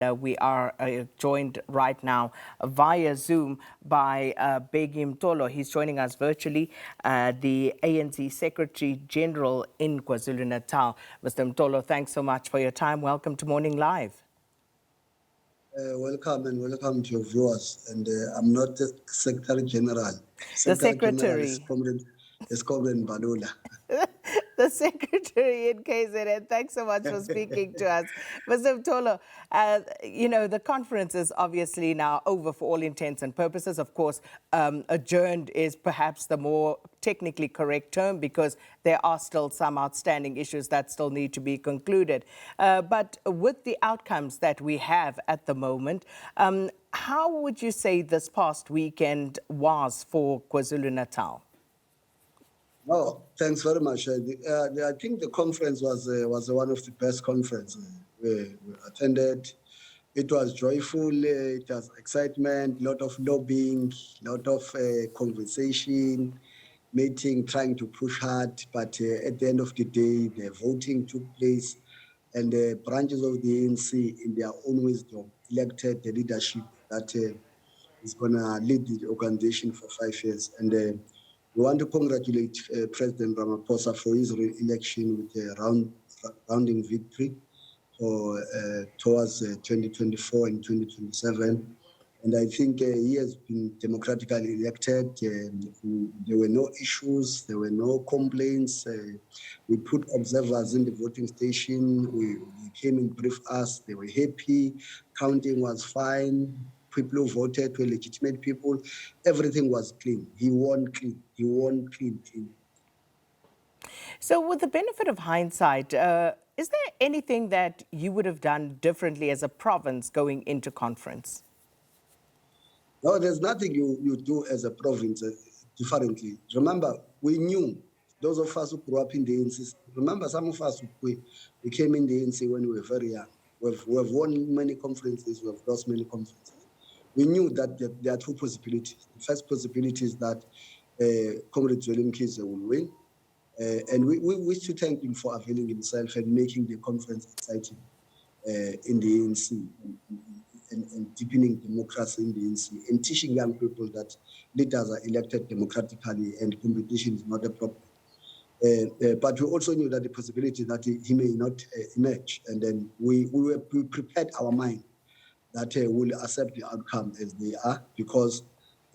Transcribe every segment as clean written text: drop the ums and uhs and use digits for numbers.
We are joined right now via Zoom by Bheki Mtolo. He's joining us virtually, the ANC Secretary General in KwaZulu-Natal. Mr. Mtolo, thanks so much for your time. Welcome to Morning Live. Welcome and welcome to your viewers. And I'm not the Secretary General. The Secretary General is Secretary. Comrade Balula. The Secretary in KZN. Thanks so much for speaking to us. Mr. Mtolo, the conference is obviously now over for all intents and purposes. Of course, adjourned is perhaps the more technically correct term because there are still some outstanding issues that still need to be concluded. But with the outcomes that we have at the moment, how would you say this past weekend was for KwaZulu-Natal? Oh, thanks very much. I think the conference was one of the best conferences we attended. It was joyful, it was excitement, a lot of lobbying, a lot of conversation, meeting, trying to push hard. But at the end of the day, the voting took place and the branches of the ANC, in their own wisdom, elected the leadership that is going to lead the organization for 5 years. And we want to congratulate President Ramaphosa for his re-election with a rounding victory towards 2024 and 2027. And I think he has been democratically elected. There were no issues, there were no complaints. We put observers in the voting station. We came and briefed us. They were happy. Counting was fine. People who voted were legitimate people. Everything was clean. He won clean. He won clean. So with the benefit of hindsight, is there anything that you would have done differently as a province going into conference? No, there's nothing you do as a province differently. Remember, we knew, those of us who grew up in the ANC, remember some of us, we came in the ANC when we were very young. We've won many conferences, we've lost many conferences. We knew that there are two possibilities. The first possibility is that Comrade Zweli Mkhize will win. And we wish to thank him for availing himself and making the conference exciting in the ANC and deepening democracy in the ANC and teaching young people that leaders are elected democratically and competition is not a problem. But we also knew that the possibility that he may not emerge. And then we prepared our mind that we'll accept the outcome as they are because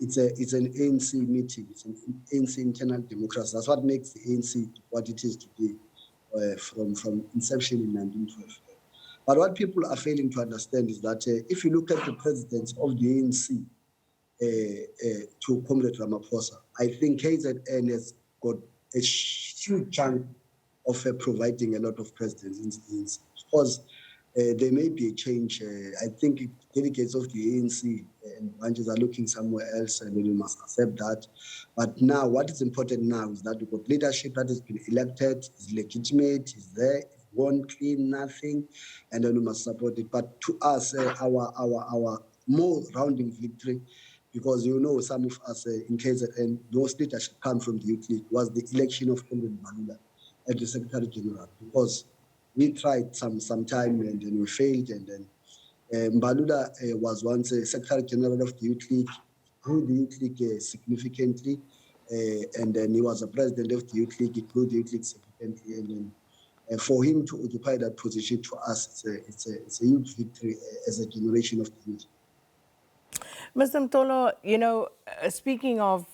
it's an ANC meeting, it's an ANC internal democracy. That's what makes the ANC what it is today from inception in 1912. But what people are failing to understand is that if you look at the presidents of the ANC to Comrade Ramaphosa, I think KZN has got a huge chunk of providing a lot of presidents in the ANC. Of course, there may be a change. I think delegates of the ANC and branches are looking somewhere else, and we must accept that. But now, what is important now is that we've got leadership that has been elected, is legitimate, is there, won clean, nothing, and then we must support it. But to us, our more rounding victory, because some of us in KZN, those leadership come from the youth league, was the election of Comrade Balula as the Secretary General, because we tried some time and then we failed, and then Balula was once a Secretary General of the Youth League, grew the Youth League significantly, and then he was a president of the Youth League, he grew the Youth League significantly, and then for him to occupy that position, to us, it's a huge victory as a generation of the youth. Mr. Mtolo, speaking of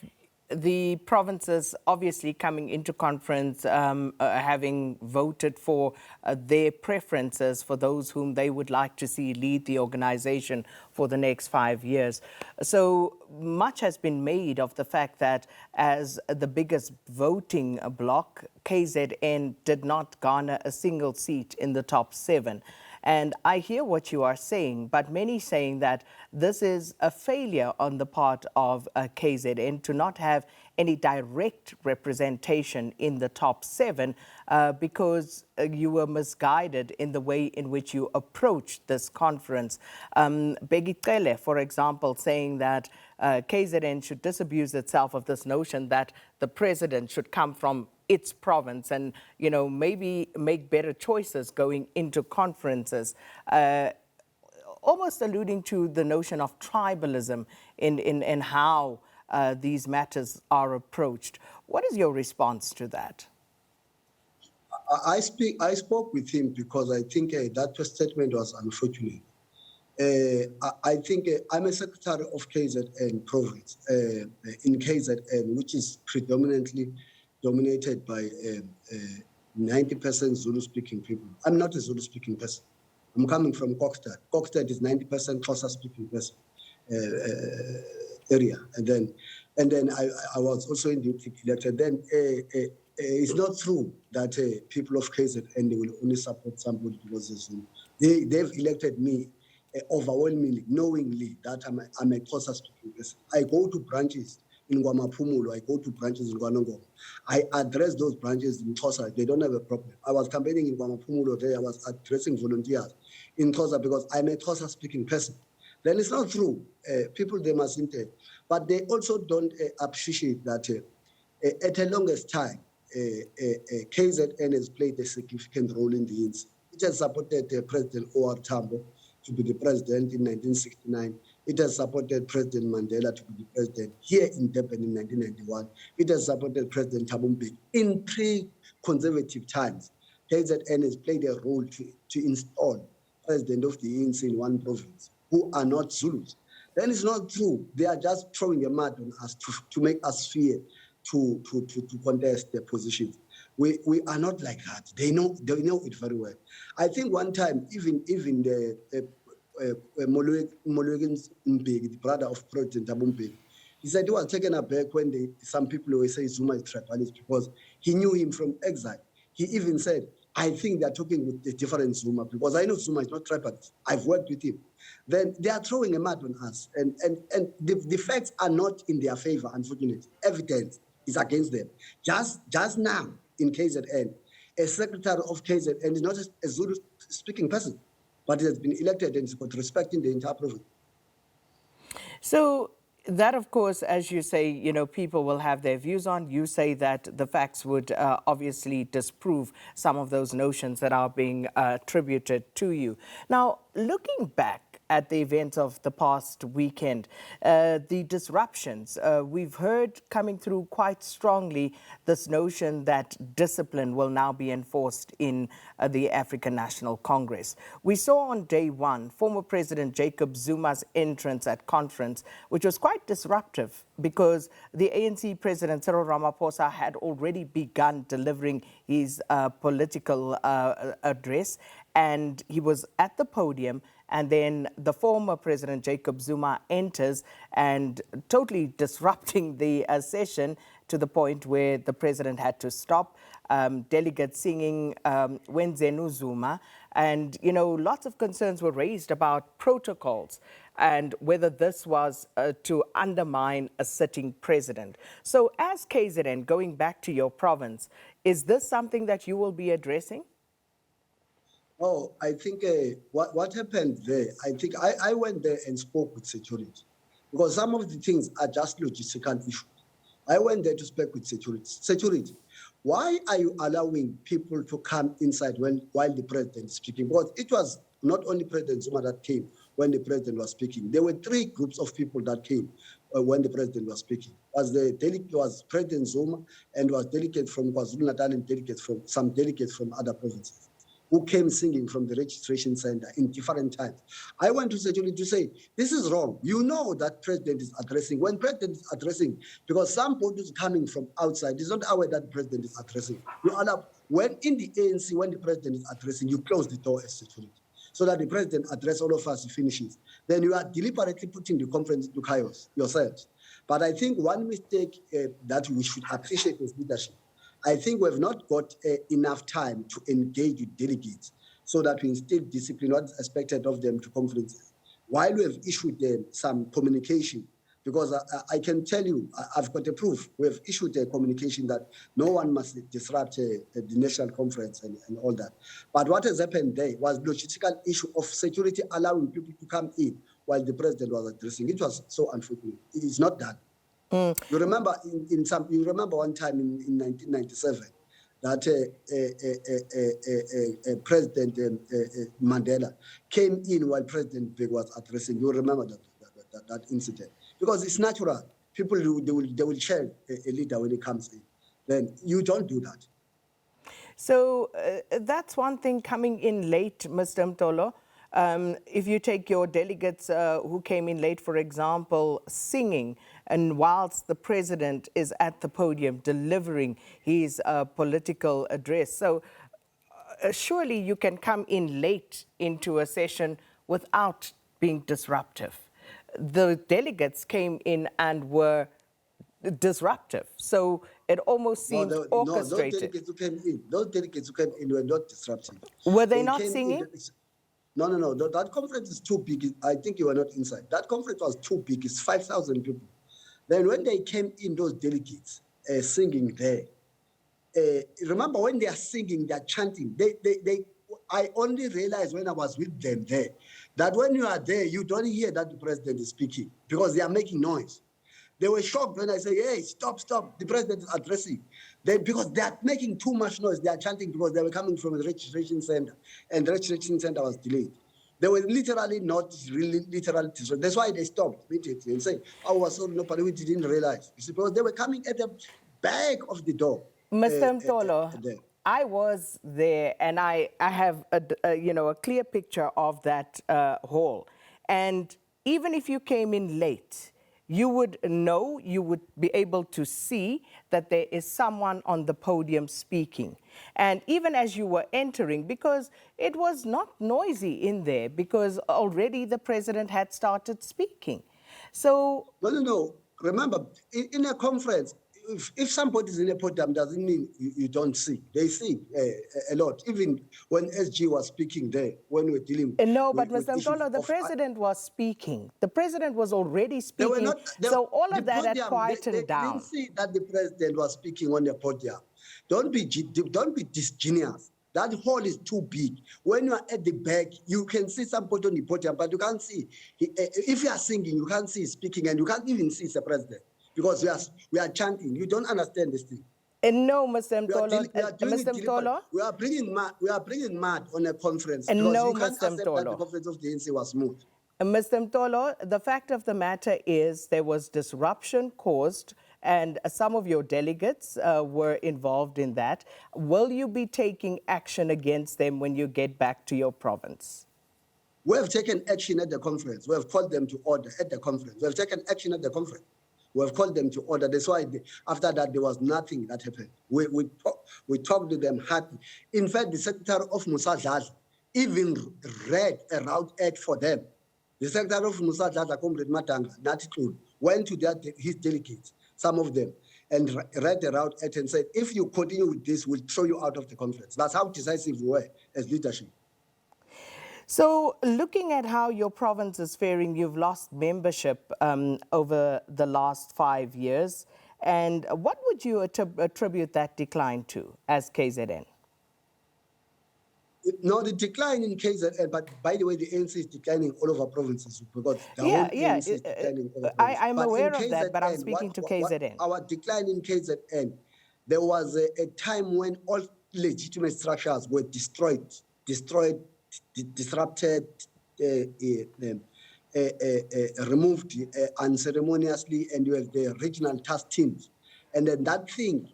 the provinces obviously coming into conference, having voted for their preferences for those whom they would like to see lead the organization for the next 5 years. So much has been made of the fact that as the biggest voting bloc, KZN did not garner a single seat in the top 7. And I hear what you are saying, but many saying that this is a failure on the part of KZN to not have any direct representation in the top 7 because you were misguided in the way in which you approached this conference. Bheki Mtolo, for example, saying that KZN should disabuse itself of this notion that the president should come from its province and, maybe make better choices going into conferences. almost alluding to the notion of tribalism in how these matters are approached. What is your response to that? I spoke with him because I think that statement was unfortunate. I think I'm a secretary of KZN province in KZN, which is predominantly dominated by 90% Zulu-speaking people. I'm not a Zulu-speaking person. I'm coming from Kokstad. Kokstad is 90% Xhosa-speaking person area, and then I was also elected. Then it's not true that people of KZN they will only support somebody because they're Zulu. They've elected me overwhelmingly, knowingly that I'm a Xhosa speaking person. I go to branches in KwaMaphumulo, I go to branches in KwaNongoma. I address those branches in Xhosa. They don't have a problem. I was campaigning in KwaMaphumulo there. I was addressing volunteers in Xhosa because I'm a Xhosa speaking person. Then it's not true. People, they mustn't. But they also don't appreciate that at the longest time, KZN has played a significant role in the ANC. It has supported President O.R. Tambo to be the president in 1969. It has supported President Mandela to be the president here in Durban in 1991. It has supported President Thabo Mbeki in pre-conservative times. KZN has played a role to install president of the ANC in one province who are not Zulus. Then it's not true. They are just throwing a mud on us to make us fear to contest their positions. We are not like that. They know it very well. I think one time, even the Molwegi Mbeki, the brother of President Thabo Mbeki, he said he was taken aback when some people always say Zuma is tribalist because he knew him from exile. He even said, I think they're talking with a different Zuma because I know Zuma is not tribalist. I've worked with him. Then they are throwing a mud on us. And the facts are not in their favor, unfortunately. Evidence is against them. Just now in KZN, a secretary of KZN is not a Zulu-speaking person, but he has been elected and is got respect in the entire province. So that, of course, as you say, people will have their views on. You say that the facts would obviously disprove some of those notions that are being attributed to you. Now, looking back at the events of the past weekend, the disruptions, we've heard coming through quite strongly this notion that discipline will now be enforced in the African National Congress. We saw on day one former President Jacob Zuma's entrance at conference, which was quite disruptive because the ANC President Cyril Ramaphosa had already begun delivering his political address, and he was at the podium. And then the former President Jacob Zuma enters and totally disrupting the session to the point where the president had to stop. Delegates singing Wenzenu Zuma. And, lots of concerns were raised about protocols and whether this was to undermine a sitting president. So as KZN, going back to your province, is this something that you will be addressing? Oh, I think what happened there, I think I went there and spoke with security because some of the things are just logistical issues. I went there to speak with security. Security, why are you allowing people to come inside while the president is speaking? Because it was not only President Zuma that came when the president was speaking. There were three groups of people that came when the president was speaking. Was President Zuma and was delegates from KwaZulu-Natal and some delegates from other provinces who came singing from the registration center in different times. I went to security to say, this is wrong. You know that president is addressing. When president is addressing, because some bodies coming from outside, it's not aware that the president is addressing. You allow, when in the ANC, when the president is addressing, you close the door as security so that the president address all of us finishes. Then you are deliberately putting the conference into chaos yourselves. But I think one mistake that we should appreciate as leadership, I think we have not got enough time to engage with delegates so that we instill discipline, what's expected of them to conferences. While we have issued them some communication, because I can tell you, I've got a proof. We have issued a communication that no one must disrupt the national conference and all that. But what has happened there was logistical issue of security allowing people to come in while the president was addressing. It was so unfortunate. It is not done. You remember you remember one time in 1997, that President Mandela came in while President Bheki was addressing. You remember that incident? Because it's natural. People, they will share a leader when he comes in. Then you don't do that. So that's one thing coming in late, Mr. Mtolo. If you take your delegates who came in late, for example, singing, and whilst the president is at the podium delivering his political address. So surely you can come in late into a session without being disruptive. The delegates came in and were disruptive. So it almost seemed orchestrated. Those delegates who came in were not disruptive. Were they not singing? No. That conference is too big. I think you were not inside. That conference was too big. It's 5,000 people. Then when they came in, those delegates singing there, remember when they are singing, they are chanting. I only realized when I was with them there that when you are there, you don't hear that the president is speaking because they are making noise. They were shocked when I say, hey, stop, the president is addressing. Because they are making too much noise, they are chanting because they were coming from the registration center, and the registration center was delayed. They were literally not really literally. That's why they stopped immediately and said, I was sorry, nobody, we didn't realize. You see, because they were coming at the back of the door. Mr. Mtolo, I was there, and I have a clear picture of that hall. And even if you came in late, you would know, you would be able to see that there is someone on the podium speaking. And even as you were entering, because it was not noisy in there, because already the president had started speaking. So... No. Remember, in a conference, if somebody's in a podium, doesn't mean you don't see. They see a lot. Even when SG was speaking there, when we were dealing no, but Mr. Mtolo, the president was speaking. The president was already speaking. So all of that had quietened down. They didn't see that the president was speaking on the podium. Don't be disgenious. That hall is too big. When you are at the back, you can see somebody on the podium, but you can't see. If you are singing, you can't see speaking, and you can't even see the president because we are chanting. You don't understand this thing. No, Mr. Mtolo. We are bringing mad on a conference And because no, you can't Mr. accept that the conference of the ANC was smooth. Mr. Mtolo, the fact of the matter is there was disruption caused, and some of your delegates were involved in that. Will you be taking action against them when you get back to your province? We have taken action at the conference. We have called them to order at the conference. We have taken action at the conference. We have called them to order. That's why after that, there was nothing that happened. We talked to them hard. In fact, the Secretary of Musa Dladla even read a route ad for them. The Secretary of Musa Dladla, Comrade Matanga, Natitul, went to his delegates, some of them, and read the route ad and said, if you continue with this, we'll throw you out of the conference. That's how decisive we were as leadership. So looking at how your province is faring, you've lost membership over the last 5 years. And what would you attribute that decline to as KZN? No, the decline in KZN, but by the way, the ANC is declining all over provinces because the whole ANC is declining all over provinces. I'm aware of that, but I'm speaking to KZN. Our decline in KZN, there was a time when all legitimate structures were destroyed, disrupted, removed unceremoniously, and you have the regional task teams. And then that thing,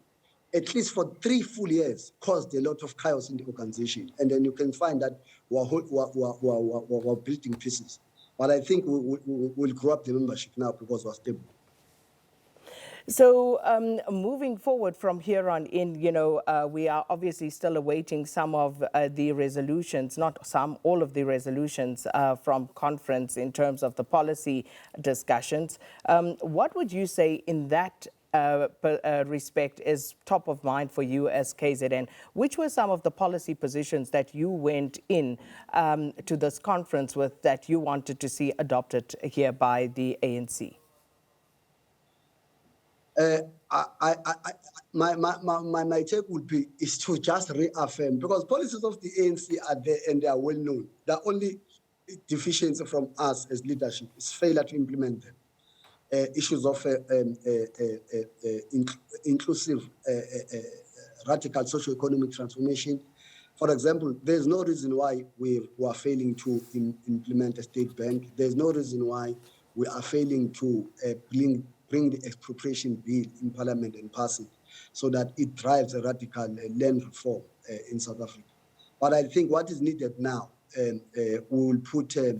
at least for 3 full years, caused a lot of chaos in the organization. And then you can find that we're building pieces. But I think we'll grow up the membership now because we're stable. So moving forward from here on in, we are obviously still awaiting some of the resolutions, not some, all of the resolutions from conference in terms of the policy discussions. What would you say in that respect is top of mind for you as KZN? Which were some of the policy positions that you went in to this conference with that you wanted to see adopted here by the ANC? My take would be is to just reaffirm, because policies of the ANC are there and they are well known. The only deficiency from us as leadership is failure to implement them. Issues of inclusive radical socio-economic transformation. For example, there's no reason why we are failing to implement a state bank. There's no reason why we are failing to bring the expropriation bill in Parliament and pass it so that it drives a radical land reform in South Africa. But I think what is needed now, we will put a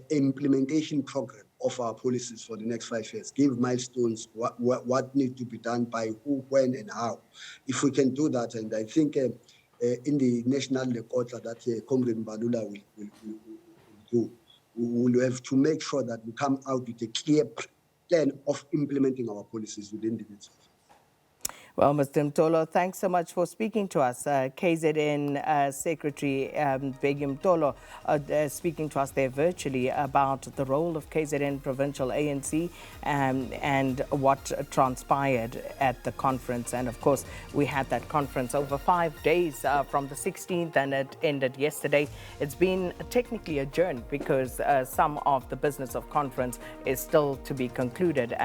implementation program of our policies for the next 5 years, give milestones, what needs to be done by who, when, and how. If we can do that, and I think in the national Lekotla that Comrade Mbalula will do, we will have to make sure that we come out with a clear plan of implementing our policies within the next 5 years. Well, Mr. Mtolo, thanks so much for speaking to us. KZN Secretary Bheki Mtolo speaking to us there virtually about the role of KZN Provincial ANC and what transpired at the conference. And of course, we had that conference over 5 days from the 16th, and it ended yesterday. It's been technically adjourned because some of the business of conference is still to be concluded.